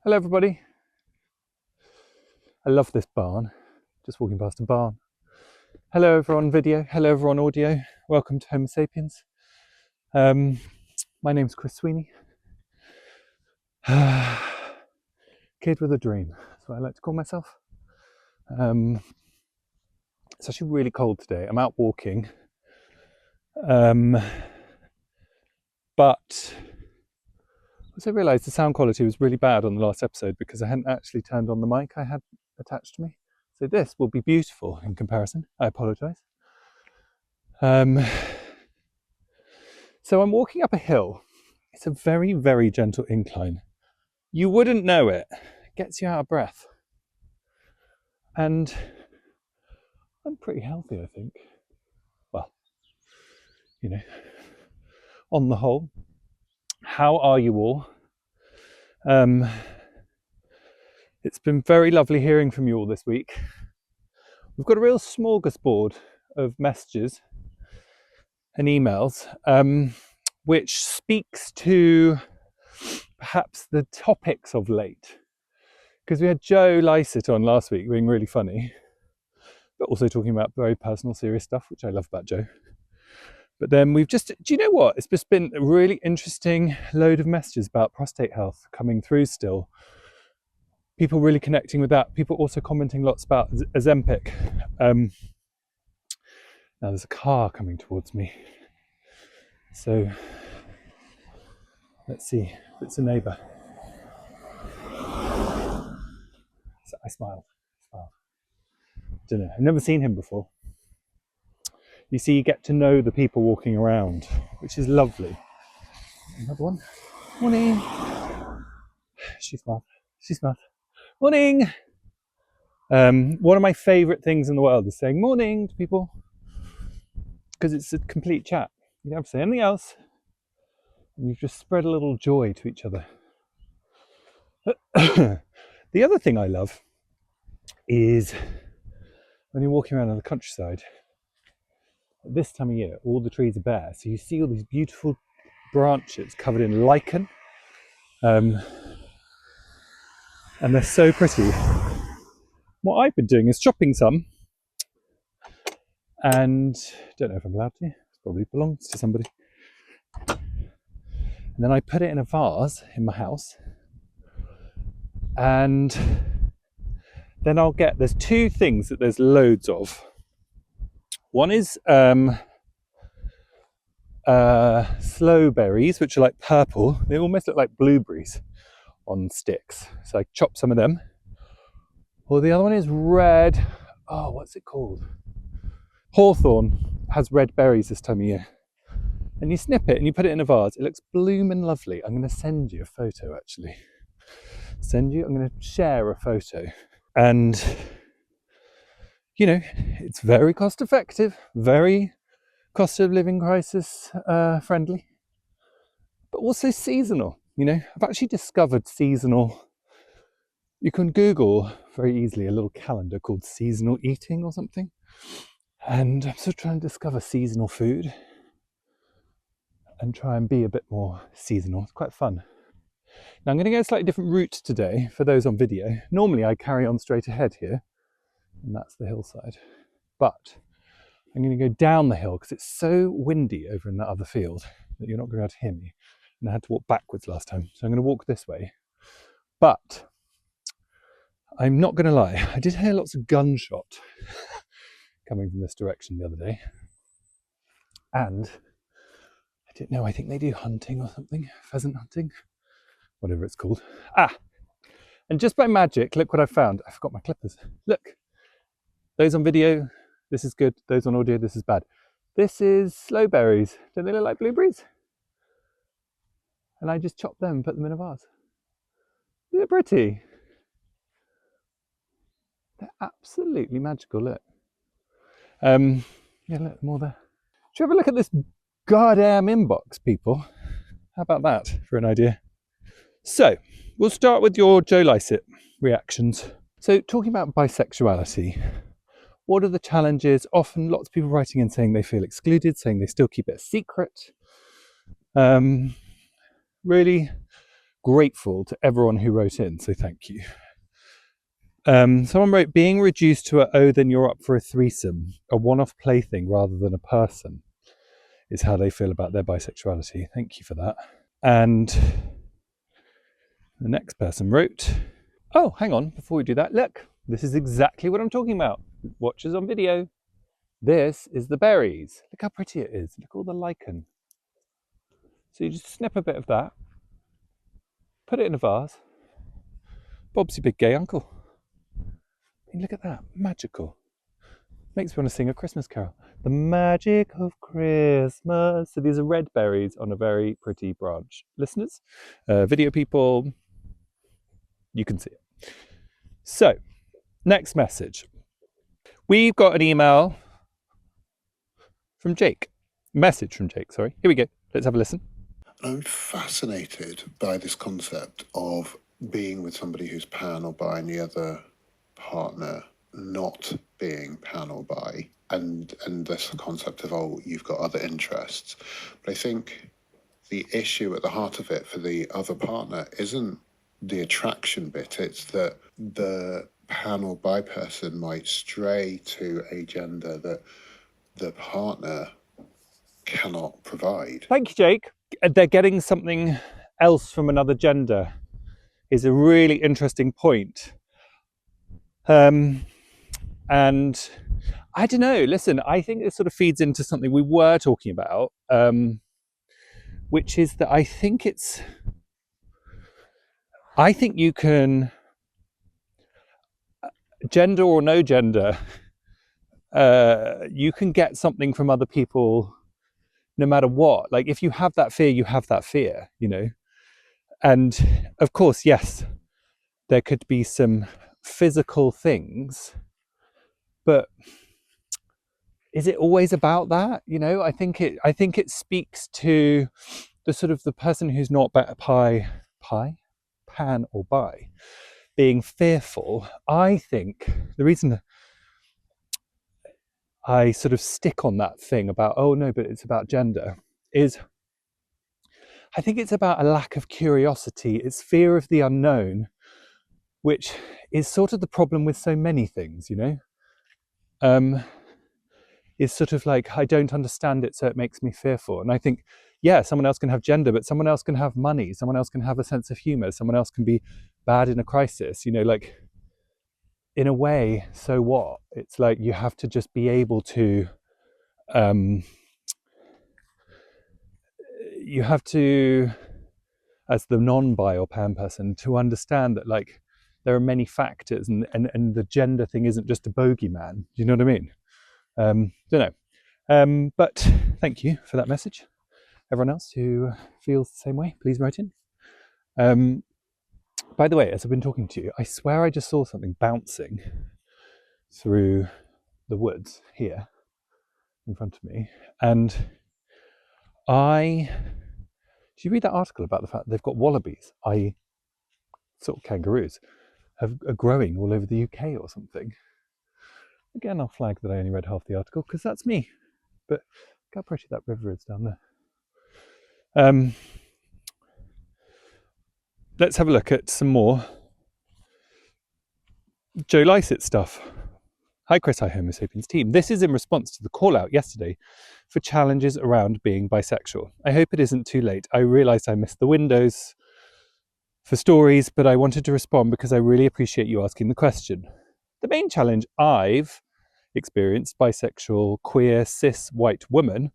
Hello everybody. I love this barn. Just walking past a barn. Hello everyone on video, hello everyone on audio. Welcome to Homo Sapiens. My name's Chris Sweeney. Kid with a dream, that's what I like to call myself. It's actually really cold today. I'm out walking. But I realised the sound quality was really bad on the last episode because I hadn't actually turned on the mic I had attached to me. So this will be beautiful in comparison. I apologise. So I'm walking up a hill. It's a very, very gentle incline. You wouldn't know it. It gets you out of breath. And I'm pretty healthy, I think. Well, you know, on the whole. How are you all? It's been very lovely hearing from you all this week. We've got a real smorgasbord of messages and emails, which speaks to perhaps the topics of late. Because we had Joe Lycett on last week being really funny, but also talking about very personal, serious stuff, which I love about Joe. But then we've just, do you know what? It's just been a really interesting load of messages about prostate health coming through still. People really connecting with that. People also commenting lots about Ozempic. Now there's a car coming towards me. So let's see if it's a neighbour. So I smiled. Don't know. I've never seen him before. You see, you get to know the people walking around, which is lovely. Another one. Morning. She smiled. Morning. One of my favourite things in the world is saying morning to people, because it's a complete chat. You don't have to say anything else, and you've just spread a little joy to each other. The other thing I love is when you're walking around in the countryside. At this time of year, all the trees are bare, so you see all these beautiful branches covered in lichen, and they're so pretty. What I've been doing is chopping some, and don't know if I'm allowed to. It probably belongs to somebody. And then I put it in a vase in my house, and then I'll get, there's two things that there's loads of. One is sloe berries, which are like purple. They almost look like blueberries on sticks. So I chop some of them. Or the other one is red. Oh, what's it called? Hawthorn has red berries this time of year. And you snip it and you put it in a vase. It looks bloomin' lovely. I'm going to send you a photo, actually. I'm going to share a photo. And, you know, it's very cost effective, very cost of living crisis friendly, but also seasonal. You know, I've actually discovered seasonal. You can Google very easily a little calendar called seasonal eating or something. And I'm sort of trying to discover seasonal food and try and be a bit more seasonal. It's quite fun. Now I'm going to go a slightly different route today for those on video. Normally I carry on straight ahead here, and that's the hillside. But I'm going to go down the hill because it's so windy over in that other field that you're not going to be able to hear me. And I had to walk backwards last time. So I'm going to walk this way. But I'm not going to lie, I did hear lots of gunshot coming from this direction the other day. And I didn't know, I think they do hunting or something, pheasant hunting, whatever it's called. And just by magic, look what I found. I forgot my clippers. Look, those on video, this is good. Those on audio, this is bad. This is sloe berries. Don't they look like blueberries? And I just chopped them and put them in a vase. Isn't it pretty? They're absolutely magical, look. Yeah, look, more there. Should you ever look at this goddamn inbox, people? How about that for an idea? So, we'll start with your Joe Lycett reactions. So, talking about bisexuality, what are the challenges? Often lots of people writing in saying they feel excluded, saying they still keep it a secret. Really grateful to everyone who wrote in, so thank you. Someone wrote, being reduced to a "oh, then you're up for a threesome," a one-off plaything rather than a person, is how they feel about their bisexuality. Thank you for that. And the next person wrote, oh, hang on, before we do that, look, this is exactly what I'm talking about. Watchers on video. This is the berries. Look how pretty it is. Look at all the lichen. So you just snip a bit of that, put it in a vase. Bob's your big gay uncle. And look at that, magical. Makes me want to sing a Christmas carol. The magic of Christmas. So these are red berries on a very pretty branch. Listeners, video people, you can see it. So, next message. We've got an email from Jake. Message from Jake, sorry. Here we go. Let's have a listen. I'm fascinated by this concept of being with somebody who's pan or bi and the other partner not being pan or bi, and this concept of, oh, you've got other interests. But I think the issue at the heart of it for the other partner isn't the attraction bit, it's that the pan or bi person might stray to a gender that the partner cannot provide. Thank you, Jake. They're getting something else from another gender is a really interesting point. And I don't know, listen, I think this sort of feeds into something we were talking about, which is that I think you can, gender or no gender, you can get something from other people no matter what. Like if you have that fear, you have that fear, you know. And of course, yes, there could be some physical things, but is it always about that? You know, I think it speaks to the sort of the person who's not pan or bi, being fearful. I think the reason I sort of stick on that thing about, oh no, but it's about gender, is I think it's about a lack of curiosity. It's fear of the unknown, which is sort of the problem with so many things, you know. Is sort of like, I don't understand it, so it makes me fearful. And I think, yeah, someone else can have gender, but someone else can have money, someone else can have a sense of humor, someone else can be bad in a crisis, you know, like, in a way, so what? It's like you have to just be able to, you have to, as the non-bi or pan person, to understand that, like, there are many factors, and the gender thing isn't just a bogeyman. Do you know what I mean? Don't know. But thank you for that message. Everyone else who feels the same way, please write in. By the way, as I've been talking to you, I swear I just saw something bouncing through the woods here in front of me. And did you read that article about the fact that they've got wallabies, i.e. sort of kangaroos, are growing all over the UK or something? Again, I'll flag that I only read half the article because that's me. But look how pretty that river is down there. Let's have a look at some more Joe Lycett stuff. Hi Chris, hi Homo Sapiens team. This is in response to the call out yesterday for challenges around being bisexual. I hope it isn't too late. I realised I missed the windows for stories, but I wanted to respond because I really appreciate you asking the question. The main challenge I've experienced, bisexual, queer, cis, white woman,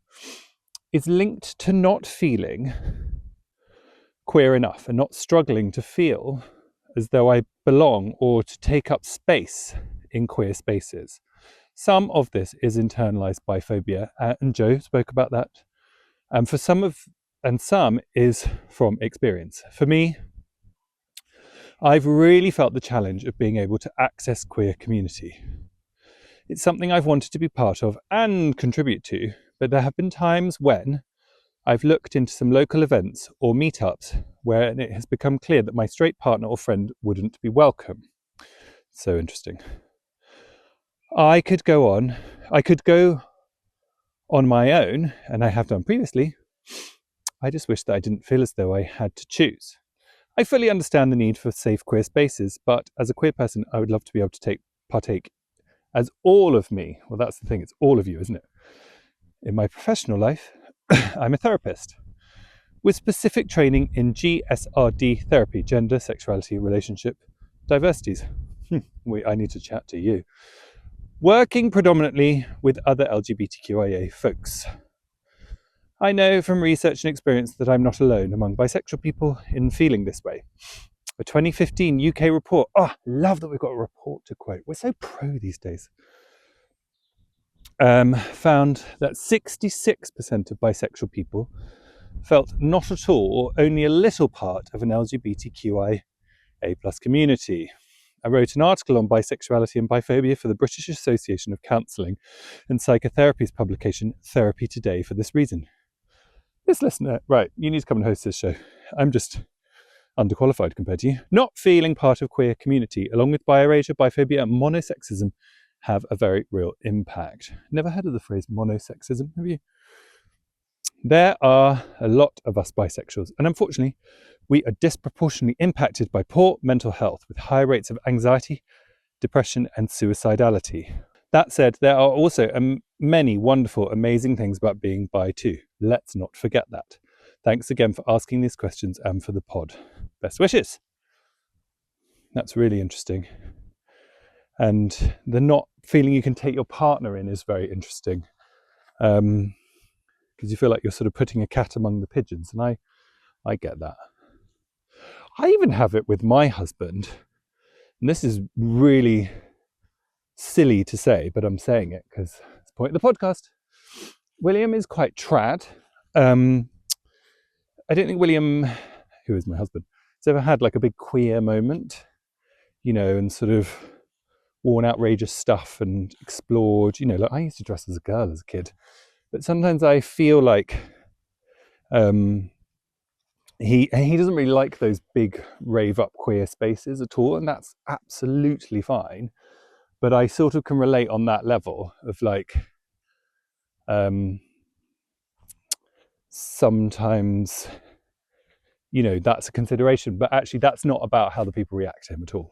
is linked to not feeling queer enough and not struggling to feel as though I belong or to take up space in queer spaces. Some of this is internalized biphobia, and Joe spoke about that. And some is from experience. For me, I've really felt the challenge of being able to access queer community. It's something I've wanted to be part of and contribute to, but there have been times when I've looked into some local events or meetups where it has become clear that my straight partner or friend wouldn't be welcome. So interesting. I could go on my own, and I have done previously. I just wish that I didn't feel as though I had to choose. I fully understand the need for safe queer spaces, but as a queer person, I would love to be able to partake as all of me. Well, that's the thing, it's all of you, isn't it? In my professional life, I'm a therapist with specific training in GSRD therapy, gender, sexuality, relationship, diversities. I need to chat to you. Working predominantly with other LGBTQIA folks. I know from research and experience that I'm not alone among bisexual people in feeling this way. A 2015 UK report, love that we've got a report to quote. We're so pro these days. Found that 66% of bisexual people felt not at all or only a little part of an LGBTQIA plus community. I wrote an article on bisexuality and biphobia for the British Association of Counselling and Psychotherapy's publication Therapy Today for this reason. This listener, right, you need to come and host this show. I'm just underqualified compared to you. Not feeling part of queer community, along with bi-erasure, biphobia and monosexism, have a very real impact. Never heard of the phrase monosexism, have you? There are a lot of us bisexuals, and unfortunately, we are disproportionately impacted by poor mental health with high rates of anxiety, depression, and suicidality. That said, there are also many wonderful, amazing things about being bi too. Let's not forget that. Thanks again for asking these questions and for the pod. Best wishes. That's really interesting. And the not feeling you can take your partner in is very interesting. Because you feel like you're sort of putting a cat among the pigeons. And I get that. I even have it with my husband. And this is really silly to say, but I'm saying it because it's the point of the podcast. William is quite trad. I don't think William, who is my husband, has ever had like a big queer moment, and sort of worn outrageous stuff and explored, like I used to dress as a girl as a kid. But sometimes I feel like he doesn't really like those big rave up queer spaces at all, and that's absolutely fine. But I sort of can relate on that level of like sometimes that's a consideration, but actually that's not about how the people react to him at all.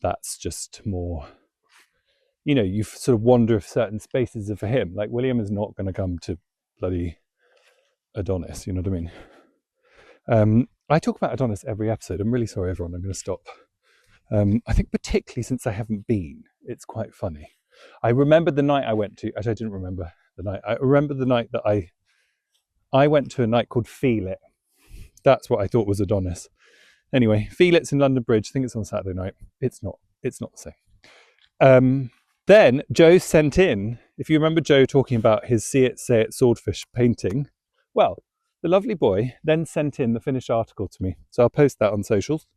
That's just more, you sort of wonder if certain spaces are for him. Like William is not going to come to bloody Adonis, you know what I mean? I talk about Adonis every episode. I'm really sorry, everyone. I'm going to stop. I think particularly since I haven't been, it's quite funny. I remember the night I went to, actually I didn't remember the night. I remember the night that I went to a night called Feel It. That's what I thought was Adonis. Anyway, Feel It's in London Bridge. I think it's on Saturday night. It's not the same. Then Joe sent in, if you remember Joe talking about his See It, Say It swordfish painting, well, the lovely boy then sent in the finished article to me. So I'll post that on socials.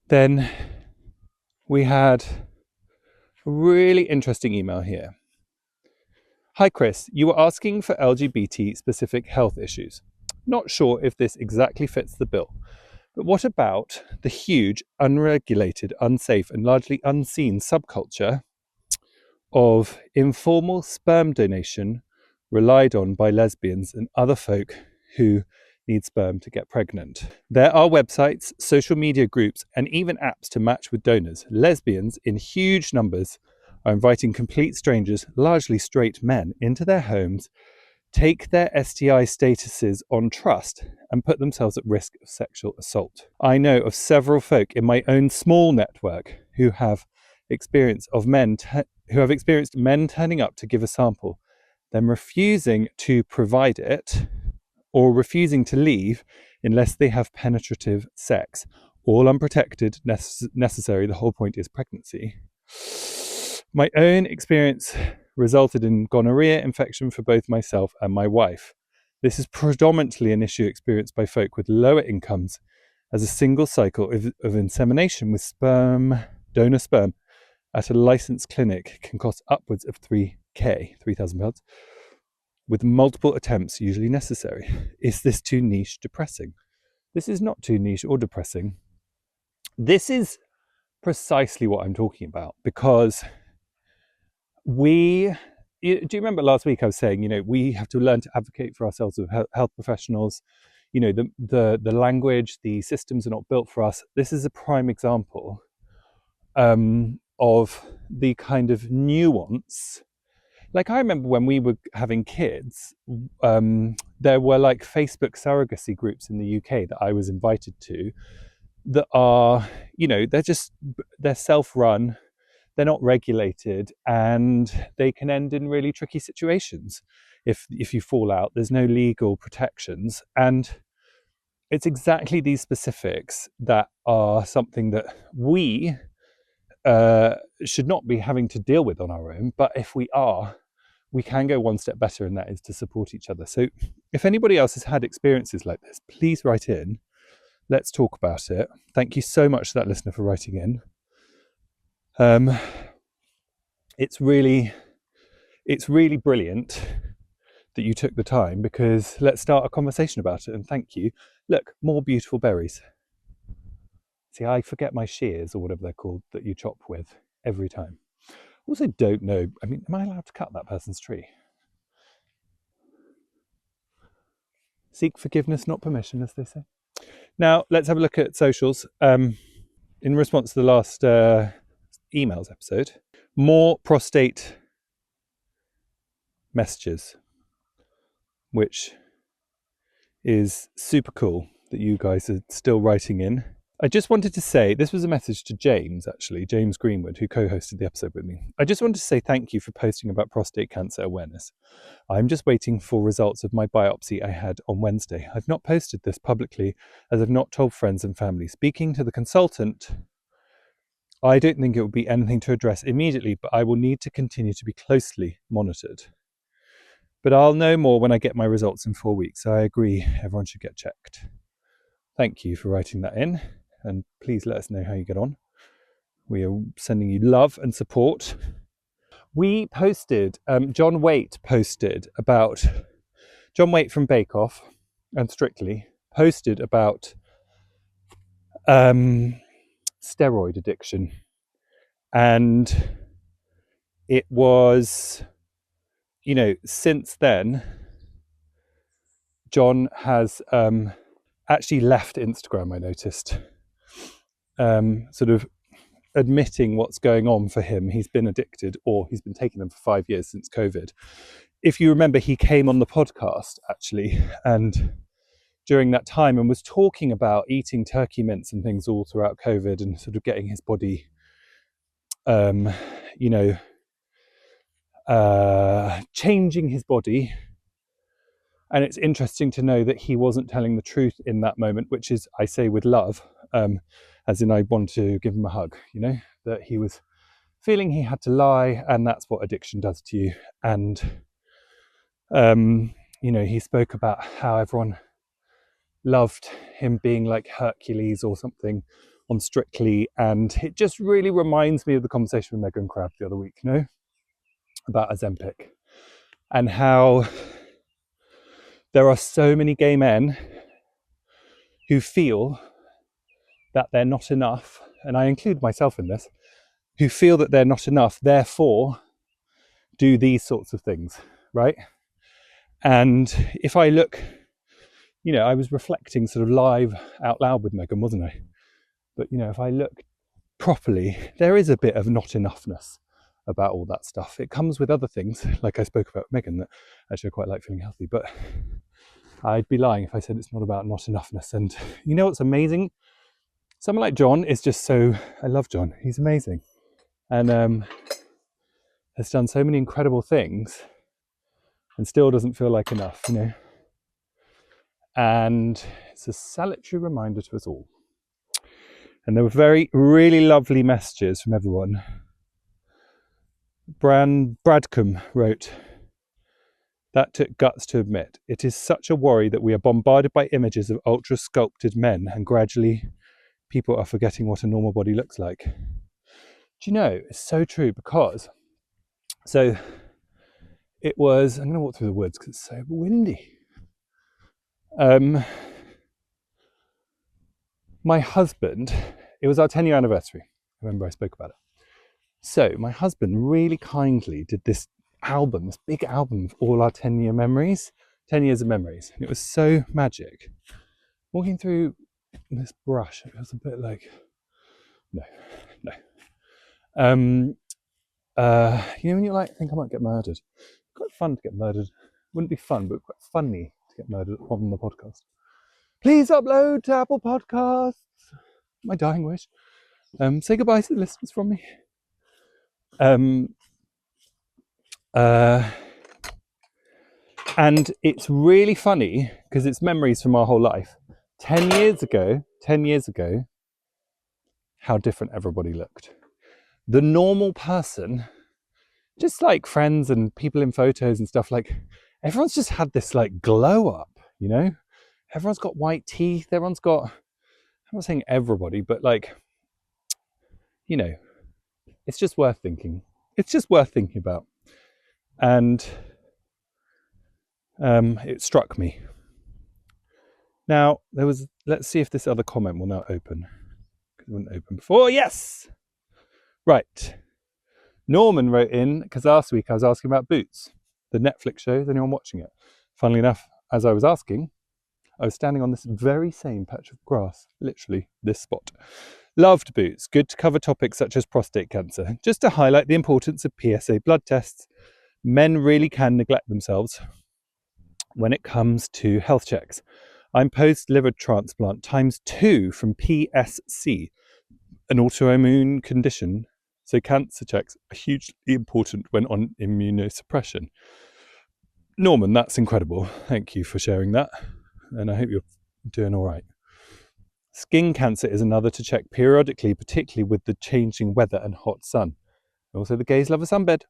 Then we had a really interesting email here. Hi Chris, you were asking for LGBT specific health issues. Not sure if this exactly fits the bill, but what about the huge, unregulated, unsafe and largely unseen subculture of informal sperm donation relied on by lesbians and other folk who need sperm to get pregnant? There are websites, social media groups, and even apps to match with donors. Lesbians, in huge numbers, are inviting complete strangers, largely straight men, into their homes, take their STI statuses on trust, and put themselves at risk of sexual assault. I know of several folk in my own small network who have experienced men turning up to give a sample, then refusing to provide it or refusing to leave unless they have penetrative sex, all unprotected, necessary. The whole point is pregnancy. My own experience resulted in gonorrhea infection for both myself and my wife. This is predominantly an issue experienced by folk with lower incomes, as a single cycle of insemination with donor sperm at a licensed clinic can cost upwards of £3,000, with multiple attempts usually necessary. Is this too niche, depressing? This is not too niche or depressing. This is precisely what I'm talking about, because do you remember last week I was saying, we have to learn to advocate for ourselves as health professionals. you know, the language, the systems are not built for us. This is a prime example of the kind of nuance. Like, I remember when we were having kids, there were like Facebook surrogacy groups in the UK that I was invited to that are, you know, they're self-run, they're not regulated, and they can end in really tricky situations if you fall out. There's no legal protections, and it's exactly these specifics that are something that we should not be having to deal with on our own. But if we are, we can go one step better, and that is to support each other. So if anybody else has had experiences like this, please write in. Let's talk about it. Thank you so much to that listener for writing in. It's really brilliant that you took the time, because let's start a conversation about it. And thank you. Look, more beautiful berries. See, I forget my shears, or whatever they're called, that you chop with every time. Also, don't know, I mean, am I allowed to cut that person's tree? Seek forgiveness, not permission, as they say. Now, let's have a look at socials. In response to the last emails episode, more prostate messages, which is super cool that you guys are still writing in. I just wanted to say, this was a message to James, actually, James Greenwood, who co-hosted the episode with me. I just wanted to say thank you for posting about prostate cancer awareness. I'm just waiting for results of my biopsy I had on Wednesday. I've not posted this publicly, as I've not told friends and family. Speaking to the consultant, I don't think it will be anything to address immediately, but I will need to continue to be closely monitored. But I'll know more when I get my results in 4 weeks. So I agree, everyone should get checked. Thank you for writing that in, and please let us know how you get on. We are sending you love and support. We posted, John Waite from Bake Off and Strictly posted about steroid addiction. And it was, you know, since then, John has actually left Instagram, I noticed, sort of admitting what's going on for him. He's been addicted, or he's been taking them for 5 years since COVID. If you remember, he came on the podcast, actually, and during that time, and was talking about eating turkey mince and things all throughout COVID, and sort of getting his body, changing his body. And it's interesting to know that he wasn't telling the truth in that moment, which is, I say with love, as in I want to give him a hug, you know, that he was feeling he had to lie, and that's what addiction does to you. And, you know, he spoke about how everyone loved him being like Hercules or something on Strictly, and it just really reminds me of the conversation with Megan Crab the other week, you know, about Ozempic, and how there are so many gay men who feel that they're not enough, and I include myself in this, who feel that they're not enough, therefore do these sorts of things, right? And if I look, you know, I was reflecting sort of live out loud with Megan, wasn't I? But, you know, if I look properly, there is a bit of not enoughness about all that stuff. It comes with other things, like I spoke about Megan, that actually I quite like feeling healthy, but I'd be lying if I said it's not about not enoughness. And you know what's amazing? Someone like John is just so, I love John, he's amazing. And has done so many incredible things and still doesn't feel like enough, you know. And it's a salutary reminder to us all. And there were really lovely messages from everyone. Bradcombe wrote, "That took guts to admit. It is such a worry that we are bombarded by images of ultra-sculpted men, and gradually people are forgetting what a normal body looks like." Do you know, it's so true, because, so it was, I'm going to walk through the woods because it's so windy. My husband, it was our 10-year anniversary. Remember I spoke about it. So my husband really kindly did this album, this big album of all our 10 years of memories. And it was so magic. walking through this brush, it was a bit like, no. When you like think I might get murdered. Quite fun to get murdered. Wouldn't be fun, but quite funny to get murdered on the podcast. Please upload to Apple Podcasts. My dying wish. Say goodbye to the listeners from me. And it's really funny because it's memories from our whole life. 10 years ago, how different everybody looked. The normal person, just like friends and people in photos and stuff, like everyone's just had this like glow up, you know? Everyone's got white teeth, everyone's got, I'm not saying everybody, but like, you know, it's just worth thinking. It's just worth thinking about. And it struck me. Now, let's see if this other comment will now open. Because it wouldn't open before. Yes! Right. Norman wrote in, because last week I was asking about Boots, the Netflix show. Is anyone watching it? Funnily enough, as I was asking, I was standing on this very same patch of grass, literally this spot. Loved Boots. Good to cover topics such as prostate cancer. Just to highlight the importance of PSA blood tests. Men really can neglect themselves when it comes to health checks. I'm post-liver transplant ×2 from PSC, an autoimmune condition. So cancer checks are hugely important when on immunosuppression. Norman, that's incredible. Thank you for sharing that. And I hope you're doing all right. Skin cancer is another to check periodically, particularly with the changing weather and hot sun. Also, the gays love a sunbed.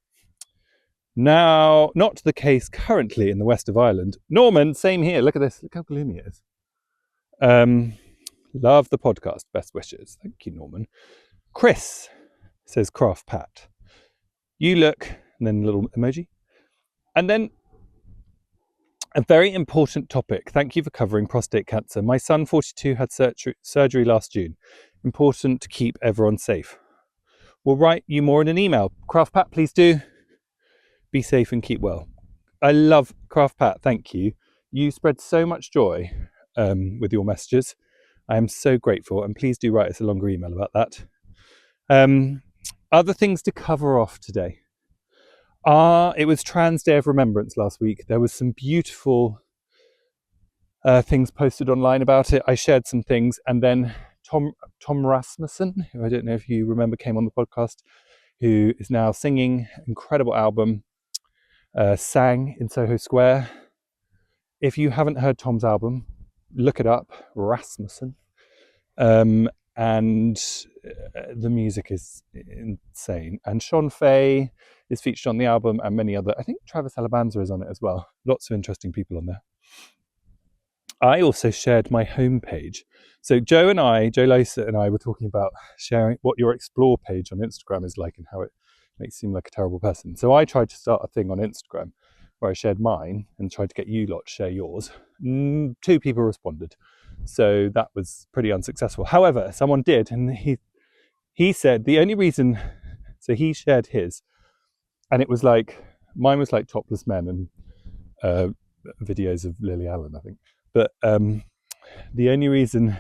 Now, not the case currently in the west of Ireland. Norman, same here. Look at this. Look how gloomy it is. Love the podcast. Best wishes. Thank you, Norman. Chris says, Craft Pat. You look, and then a little emoji. And then a very important topic. Thank you for covering prostate cancer. My son, 42, had surgery last June. Important to keep everyone safe. We'll write you more in an email. Craft Pat, please do. Be safe and keep well. I love Craft Pat. Thank you. You spread so much joy with your messages. I am so grateful. And please do write us a longer email about that. Other things to cover off today. It was Trans Day of Remembrance last week. There was some beautiful things posted online about it. I shared some things, and then Tom Rasmussen, who I don't know if you remember, came on the podcast, who is now singing, incredible album, sang in Soho Square. If you haven't heard Tom's album, look it up, Rasmussen. And the music is insane. And Sean Fay is featured on the album, and many other. I think Travis Alabanza is on it as well. Lots of interesting people on there. I also shared my homepage. So Joe Lycett and I were talking about sharing what your explore page on Instagram is like and how it makes you seem like a terrible person. So I tried to start a thing on Instagram where I shared mine and tried to get you lot to share yours. 2 people responded. So that was pretty unsuccessful. However, someone did, and he said the only reason, so he shared his, and it was like, mine was like topless men and videos of Lily Allen, I think. But the only reason,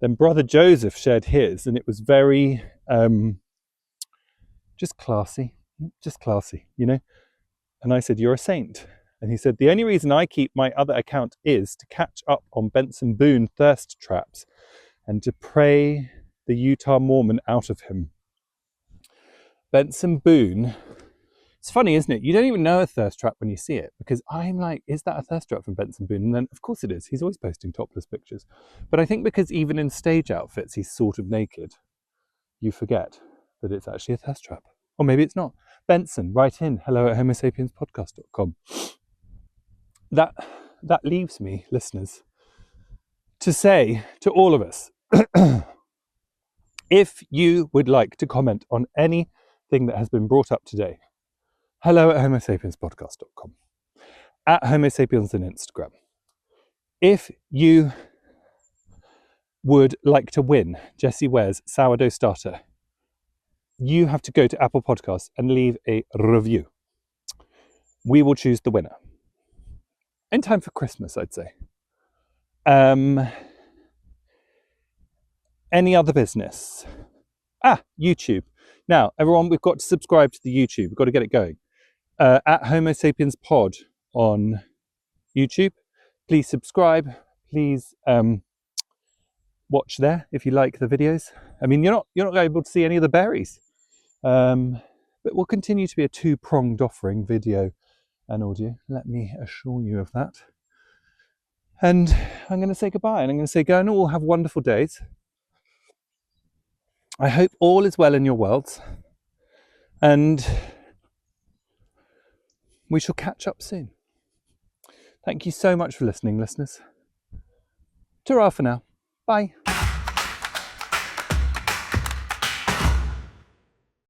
then Brother Joseph shared his, and it was very just classy, you know? And I said, you're a saint. And he said, the only reason I keep my other account is to catch up on Benson Boone thirst traps and to pray the Utah Mormon out of him. Benson Boone, it's funny, isn't it? You don't even know a thirst trap when you see it, because I'm like, is that a thirst trap from Benson Boone? And then, of course it is. He's always posting topless pictures. But I think because even in stage outfits, he's sort of naked, you forget that it's actually a thirst trap. Or maybe it's not. Benson, write in, hello@homosapienspodcast.com. That leaves me, listeners, to say to all of us, if you would like to comment on anything that has been brought up today, hello@homosapienspodcast.com, at homosapiens on Instagram. If you would like to win Jessie Ware's sourdough starter, you have to go to Apple Podcasts and leave a review. We will choose the winner. In time for Christmas, I'd say. any other business? YouTube. Now, everyone, we've got to subscribe to the YouTube. We've got to get it going. At Homo Sapiens Pod on YouTube. Please subscribe. Please watch there if you like the videos. I mean, you're not able to see any of the berries, but we'll continue to be a two-pronged offering, video and audio. Let me assure you of that. And I'm going to say goodbye, and I'm going to say go and all have wonderful days. I hope all is well in your worlds, and we shall catch up soon. Thank you so much for listening, listeners. Ta-ra for now. Bye.